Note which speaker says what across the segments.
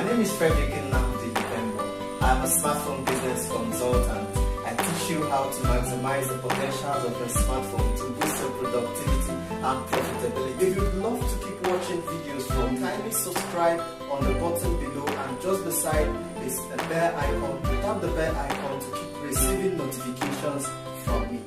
Speaker 1: My name is Frederick Nnamdi Dikembo. I'm a smartphone business consultant. I teach you how to maximize the potentials of your smartphone to boost your productivity and profitability. If you'd love to keep watching videos from, kindly subscribe on the button below, and just beside is a bell icon. Tap the bell icon to keep receiving notifications from me.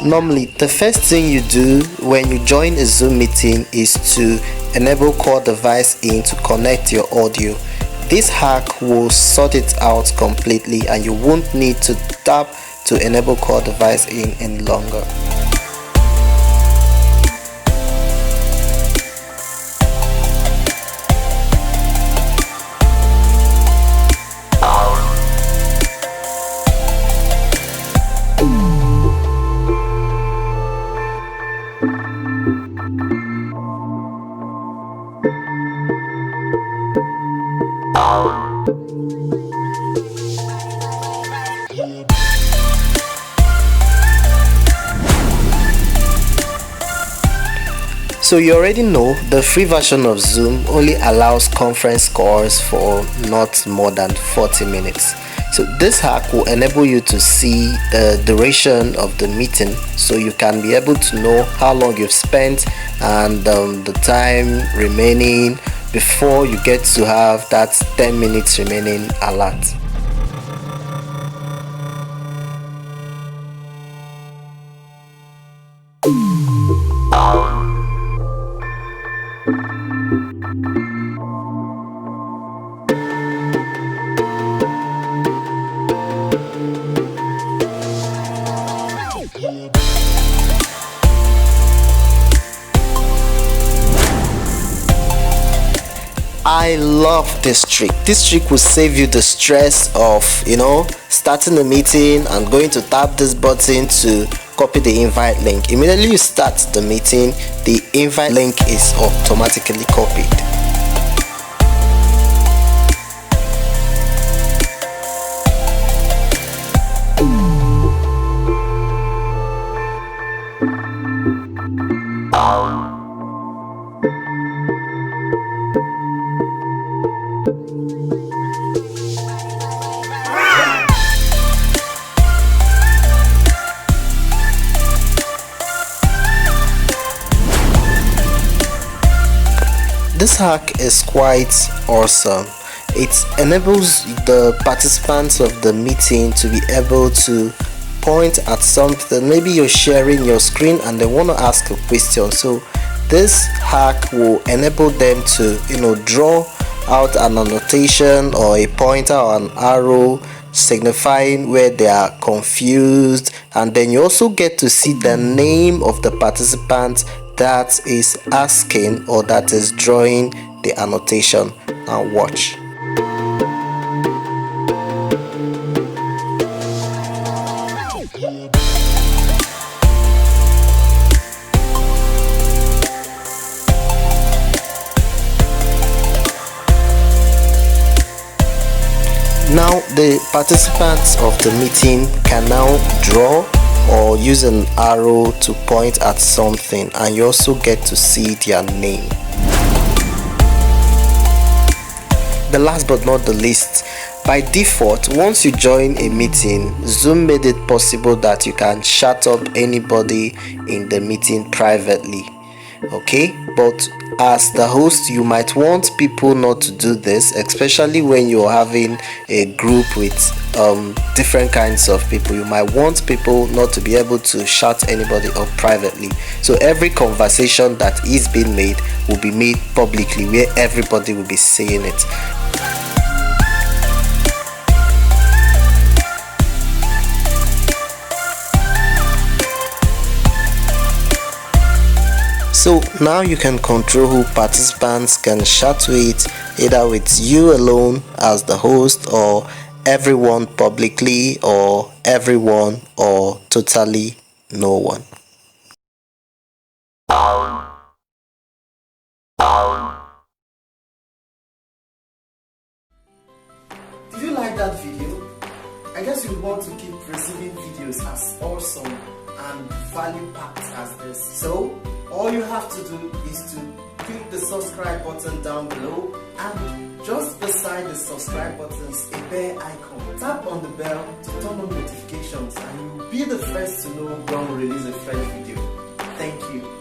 Speaker 1: Normally, the first thing you do when you join a Zoom meeting is to enable call device in to connect your audio. This hack will sort it out completely and you won't need to tap to enable call device in any longer. So you already know the free version of Zoom only allows conference calls for not more than 40 minutes. So this hack will enable you to see the duration of the meeting, so you can be able to know how long you've spent and the time remaining before you get to have that 10 minutes remaining alert. I love this trick. This trick will save you the stress of, starting a meeting and going to tap this button to copy the invite link. Immediately you start the meeting, the invite link is automatically copied. This hack is quite awesome. It enables the participants of the meeting to be able to point at something. Maybe you're sharing your screen and they want to ask a question. So this hack will enable them to, draw out an annotation or a pointer or an arrow signifying where they are confused, and then you also get to see the name of the participant that is asking or that is drawing the annotation. Now watch. Now the participants of the meeting can now draw or use an arrow to point at something, and you also get to see their name. The last but not the least, by default, once you join a meeting, Zoom made it possible that you can shut up anybody in the meeting privately. Okay, but as the host, you might want people not to do this, especially when you're having a group with different kinds of people. You might want people not to be able to shut anybody up privately. So every conversation that is being made will be made publicly, where everybody will be seeing it. So now you can control who participants can chat with, either with you alone as the host, or everyone publicly, or everyone, or totally no one. Did you like that video? guess you want to keep receiving videos as awesome and value-packed as this. So all you have to do is to click the subscribe button down below, and just beside the subscribe button is a bell icon. Tap on the bell to turn on notifications and you will be the first to know when we release a fresh video. Thank you.